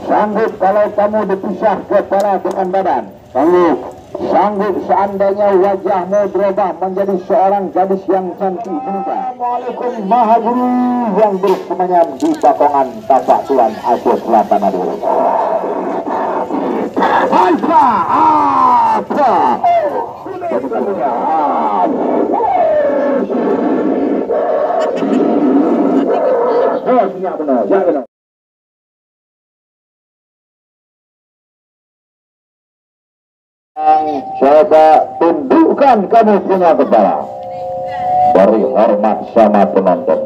Sanggup kalau kamu dipisah kepala dengan badan? Sanggup. Sanggup seandainya wajahmu berubah menjadi seorang gadis yang cantik muda? Assalamualaikum Maha Guru yang bersemayam di batongan tapak Tuan Aceh Selatan Aduh. Apa? Ya benar, ya benar. Coba tundukkan kamu punya kepala, beri hormat sama penonton,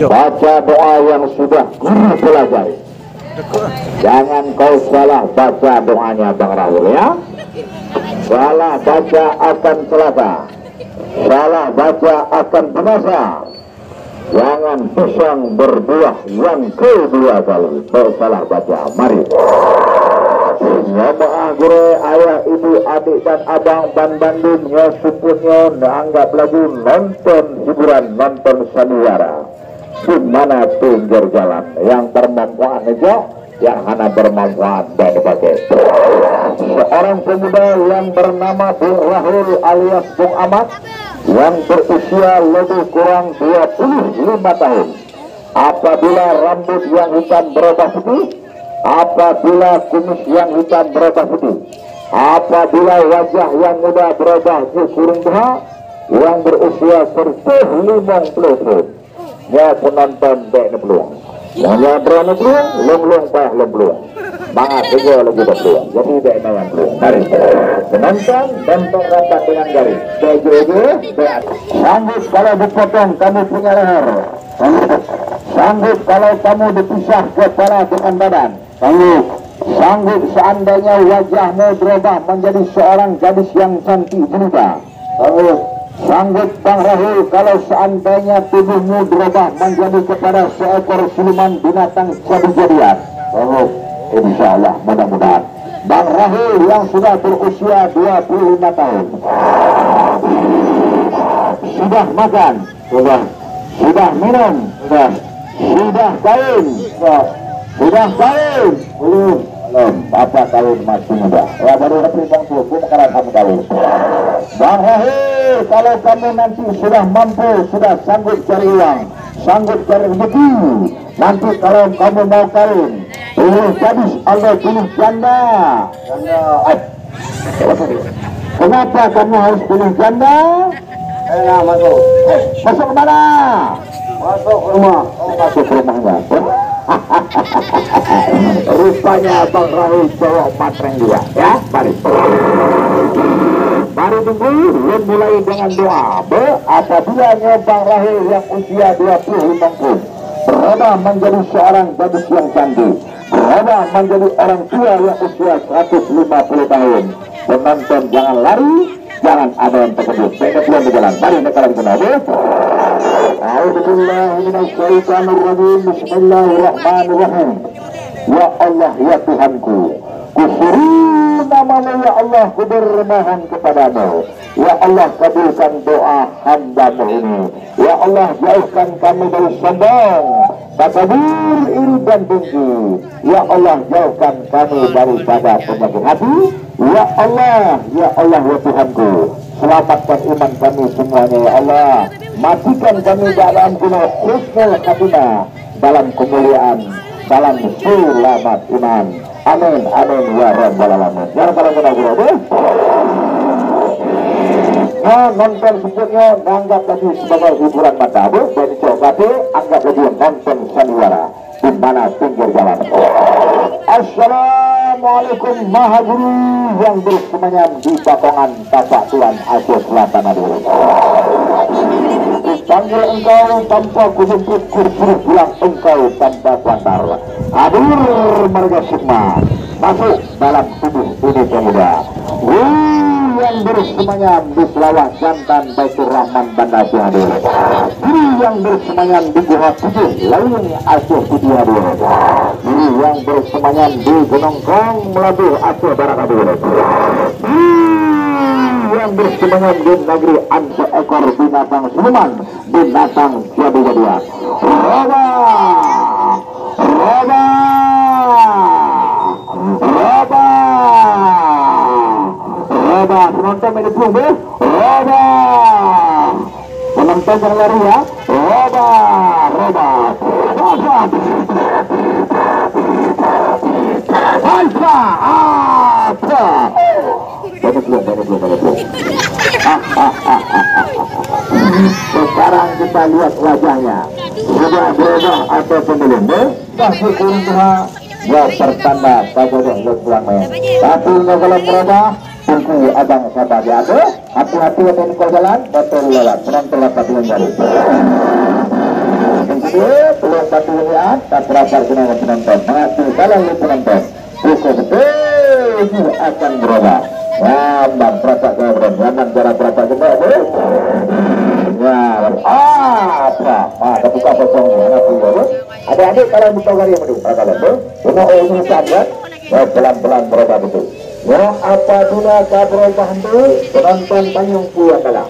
baca doa yang sudah guru pelajari. Jangan kau salah baca doanya Bang Rahul ya. Salah baca akan celaka, salah baca akan binasa. Jangan pisang berbuah yang kedua kali bersalah baca. Mari Bapak Guru, ayah, ibu, adik dan abang ban Bandung ya suputnya anggap lagu nonton hiburan, nonton sandiwara di mana pinggir jalan yang bermanfaat aja, yang hanya bermanfaat dan dipakai. Seorang pemuda yang bernama Bung Rahul alias Bung Ahmad yang berusia lebih kurang 25 tahun. Apabila rambut yang hitam berubah putih, apabila kumis yang hitam berubah putih, apabila wajah yang muda berubah ke kurung beha, yang berusia 50 tahun, ya penonton dek peluang. Yang berani peluang, long pah peluang. Bangat juga lagi peluang. Jadi dek yang peluang. Mari penonton rapat dengan garis. Dek. Sanggup kalau dipotong kamu punya leher. Sanggup kalau kamu dipisah kepala dengan badan. Sanggup seandainya wajahmu berubah menjadi seorang gadis yang cantik muda. Sanggup Bang Rahul kalau seandainya tubuhmu berubah menjadi kepada seekor siluman binatang jadi-jadian. Insya Allah mudah-mudahan. Bang Rahul yang sudah berusia 25 tahun sudah makan, sudah minum, sudah kawin, belum apa kawin masih muda ya, baru lebih bang pun sekarang kamu kawin. Bang Rahul, kalau kamu nanti sudah mampu, sudah sanggup cari uang, sanggup cari rezeki, nanti kalau kamu mau kawin, pilih gadis atau pilih janda. Kenapa kamu harus pilih janda? Masuk kemana? Masuk ke rumah. Masuk ke rumahnya. Rupanya Bang Rahul cowok patreng juga ya. Mari tunggu, mulai dengan doa. Apabila Bang Rahul yang usia 25 tahun berubah menjadi seorang gadis yang cantik, berubah menjadi orang tua yang usia 150 tahun, penonton jangan lari, jangan ada yang terkejut. Mereka belum berjalan. Mari mereka lagi kenapa? A'udzubillahiminasyaitonirrajim. Bismillahirrahmanirrahim. Ya Allah, ya Tuhanku, kusuri namamu ya Allah, ku bermohon kepadamu. Ya Allah, kabulkan doa hamba-Mu ini. Ya Allah, jauhkan kami dari sombong, takabur, iri dan dengki. Ya Allah, jauhkan kami daripada penyakit hati. Ya Allah, ya Tuhanku, selamatkan iman kami semuanya ya Allah. Matikan kami dalam gunung husnul khatimah, dalam kemuliaan, dalam selamat iman. Amin, amin ya rabbal alamin. Ya rabbal alamin. Nah, nonton sebutnya anggap lagi sebagai hiburan mata, dan coba anggap lagi nonton sandiwara di mana pinggir jalan. Assalamualaikum Maha Guru yang bersemayam di batongan tapak Tuan Aceh Selatan Aduh. Panggil engkau tanpa kujemput, kursuruh pulang engkau tanpa kuantar. Hadir marga sukma, masuk dalam tubuh ini pemuda yang bersemayam di selawah jantan Baitur Rahman Banda Hadir. Diri yang bersemayam di Guha Putih Lain Aceh Putih Hadir. Diri yang bersemayam di Gunung Kong Melabuh Aceh Barat Hadir. Yang bersemayam di negeri seekor binatang siluman, binatang jadi-jadian. Roba mendukung deh. Roba. Penonton yang lari ya. Roba. Alfa. Banyak belum. Sekarang kita lihat wajahnya. Sudah berubah atau belum? Masih kurang ya pertanda kagodoh lo pulang main. Tapi kalau berubah, tunggu abang sabar ya. Hati-hati ya kau jalan, betul lewat. Penonton lepas yang baru. Peluang patuhnya tak terasa dengan penonton. Mengatur kalau lu penonton. Buku betul itu akan berubah. Lambang perasa keberan, lambang cara perasa keberan. Ya, tapi buka potong adik-adik kalau buka gari yang mendung, kalau tu, ini sahabat, pelan-pelan berubah betul. Ya, apa guna berubah itu? Penonton panyung kuat kalah.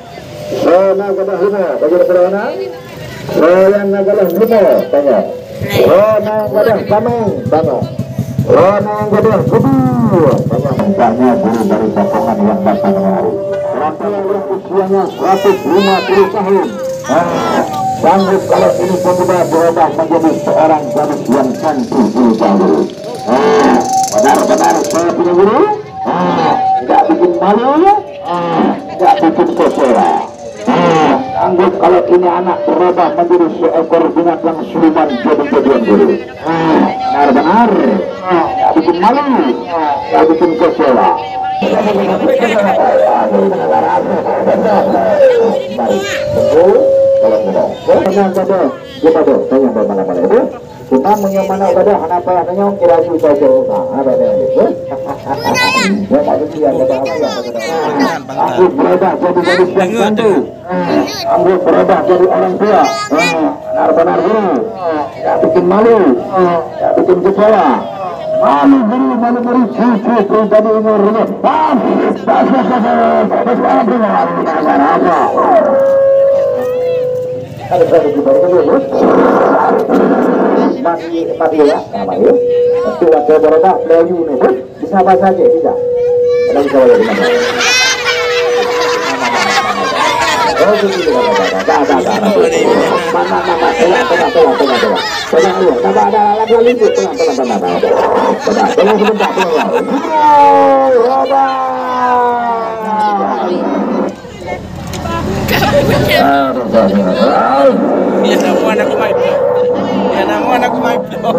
Rona gadah lima, bagi berona. Rona gadah lima, tanya. Rona gadah sameng, tanya. Rona gadah kudu, tanya guru dari pasangan yang datang hari. Penonton yang usianya 150 tahun. Sanggup kalau ini pemuda berubah menjadi seorang gadis yang cantik baru. Benar-benar saya punya guru. Tidak bikin malu, tidak bikin kecewa. Sanggup kalau ini anak berubah menjadi seekor binatang siluman jadi-jadian guru. Benar-benar tidak bikin malu, tidak bikin kecewa. Kita menyamana ibadah kenapa katanya kira kita cerita apa yang itu ya tadi dia kata aku berubah jadi gadis yang cantik, aku berubah jadi orang tua, benar-benar guru, tidak bikin malu, tidak bikin kecewa. Malu cucu pribadi umurnya mati ya namanya itu waktu berubah pelayu nih bisa apa saja bisa ada bisa apa di mana oh gitu ya nama anakku Maiplo. Ya nama anakku Maiplo.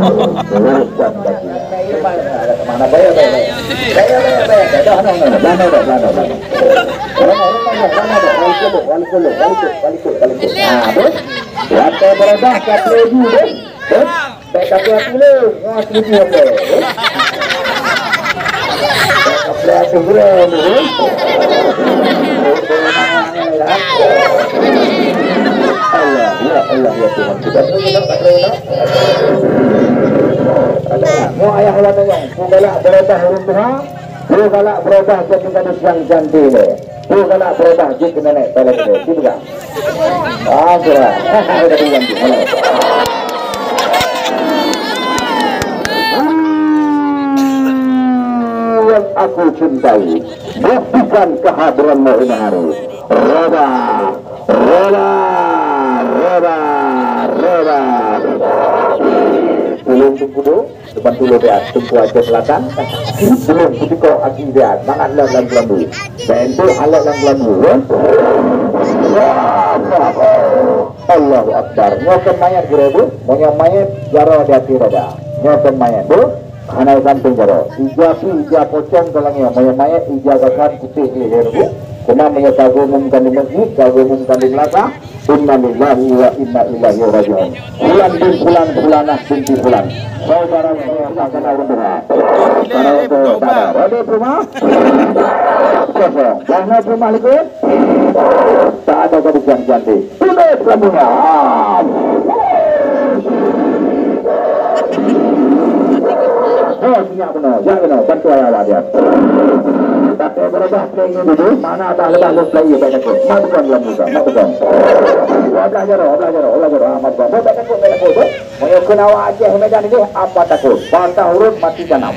Mana bayar. Allah ya Tuhan kita mau ayah wananya bukanlah berubah rumah bukanlah berubah jadi gadis yang cantik ini bukanlah berubah jadi nenek tolong ini gitu kan sudah ada diganti yang aku cintai buktikan kehadiranmu ini hari Roba belum tunggu depan dulu dia tunggu aja selatan belum ketika aki dia mangan lang lambu bentu alat lang lambu Allahu Akbar nyokan mayat gerebu monya mayat jaro dia tirada nyokan mayat bu anai samping jaro ija pocong kalangnya monya mayat ija kakan putih gerebu kuma menyatakan di masjid kagumumkan di belakang inna lillahi wa inna ilaihi raji'un bulan binti bulan saudara yang akan berdoa para untuk ada rumah kosong karena rumah ikut tak ada gadis yang cantik sudah semuanya siap benar jangan bantu ayah dia tapi berubah playing dulu mana ada lebah play banyak tu masukkan dalam muka masukkan belajar amat banyak tu mau kena wajah medan ini apa takut patah huruf mati janam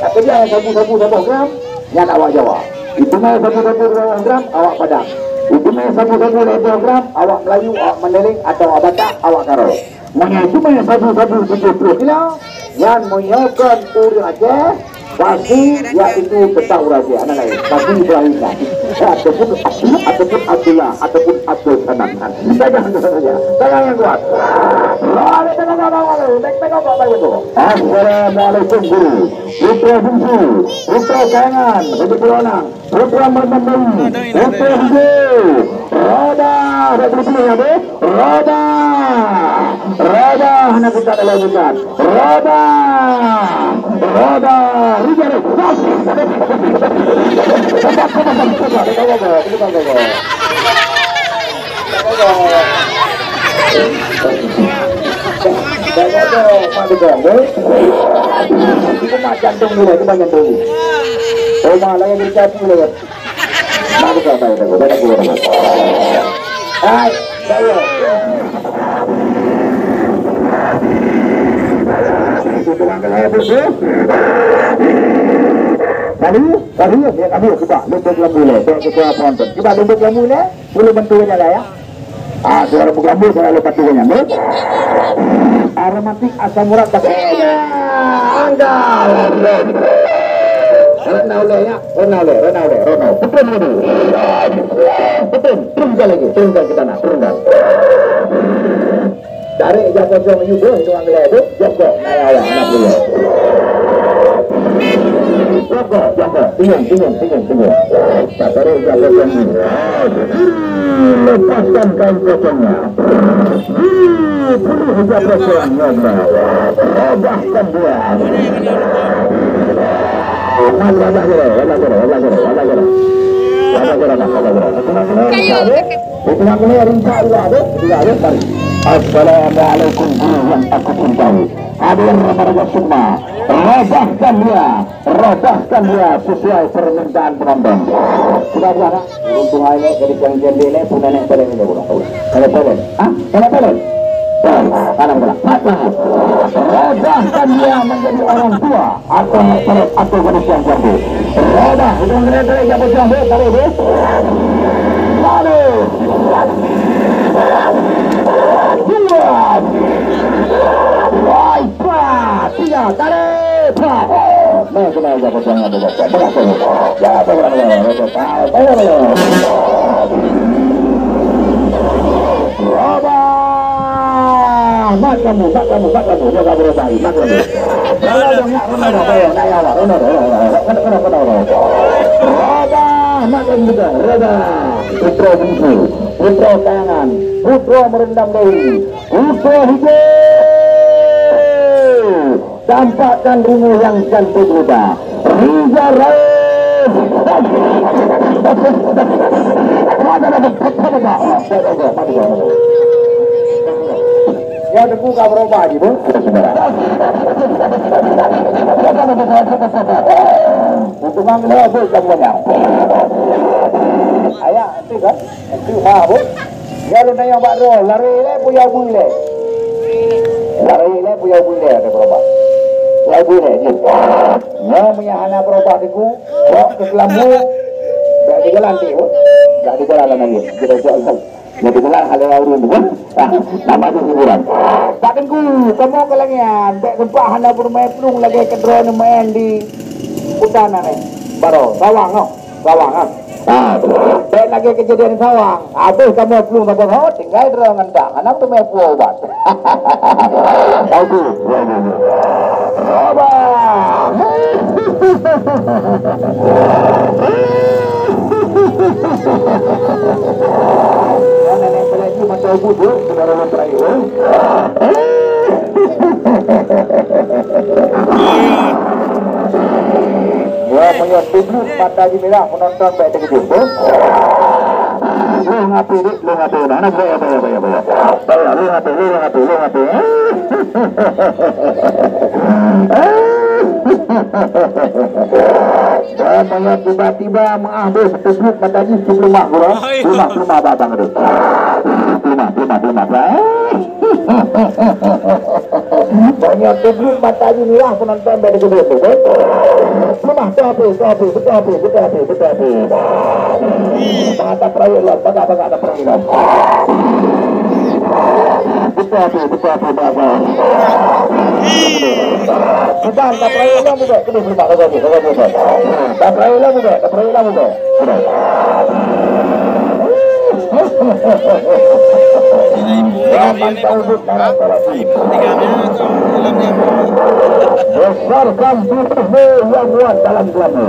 tapi dia sabu kan yang awak jawab. Itu mai sabu-sabu program awak Padang. Itu mai sabu-sabu program awak Melayu, awak Mandailing atau awak Batak, awak Karo. Mungkin itu mai sabu-sabu 70 kilo yang menyiapkan urang Aceh. Pasti yaitu tetap raja anak lain. Pasti Ibrahim ataupun Abdullah ataupun Abdul Sanangan. Pegang saja. Pegang yang kuat. Assalamualaikum guru. Putra bungsu, putra sayangan, putra anak, putra mermendung, putra hijau. Roda, roda, anak kita adalah bukan. Roda. Jantung dulu, itu banyak dulu. Oh malah yang dicari dulu. Hai, saya. Tadi ya kami coba lembut lembu le, kita penonton. Coba lembut lembu le, boleh bentuknya lah ya. Suara lembu saya lupa tuanya. Aromatik asam urat pakai. Anggal. Renau le ya, renau. Betul, turunkan lagi, turunkan ke tanah, turunkan. Tarik jangkau juga itu anggal itu, jangkau. Anak boleh. Jangkau, tinggal. Tak tarik jangkau ini. Lepaskan kain kosongnya. Penuh jangkau kosongnya. Obahkan dia. Assalamualaikum yang aku cintai. Hadirin remaja semua, robahkan dia sesuai permintaan penonton. Sudah berapa? Untung aja jadi yang jendela punya nek pelen ini bukan. Kalau pelen, kalau pelen. Kanan bola. Robahkan dia menjadi orang tua atau manusia yang jambu. Robah, hidung geledek jambu taruh deh. Lalu. Buat. Tiga, tarik. Nah, kena jambu jambu mak kamu, jaga berobai, mak kamu. Roda, putra bungsu, putra sayangan, putra merendam dewi, putra hijau. Tampakkan rumus yang cantik berubah. Riza Raif. Ya ada buka berubah aja bu. Untuk mengenai apa kamunya? Ayah, itu kan? Itu mah bu. Ya lu nanya bakro, lari le puya buile. Lari le puya buile ada berubah. Puya buile je. Ya punya anak berubah diku, bawa ke kelambu. Tak di jalan tu, tak di jalan lagi. Kita jalan. Jadi kelar hal yang urun pun, nama tu hiburan. Takkan ku, kamu kelangian, tak tempat anda bermain pelung lagi ke drone main di utara ni. Baru sawang, no, sawang. Tak lagi kejadian sawang. Habis kamu pelung tak boleh, tinggal drone ngendang. Anak tu main pulau obat. Tahu tu. Abang. Nenek pelaju macam budu, saudara menterayu. Ya, punya tujuh mata je merah menonton baik terkejut. Lu ngapi, anak saya. Lu ngapi. Saya tiba-tiba menghabis tujuh mata je sebelum mak kurang, rumah batang itu. Banyak publik mata ini lah penonton dari gedung tu. Lemah tapi. Mata perayaan, bangga ada perayaan. Betul. Bukan tak perayaan muda, kedua belum ada lagi. Tak perayaan muda. Besarkan tubuhmu yang kuat dalam gelammu.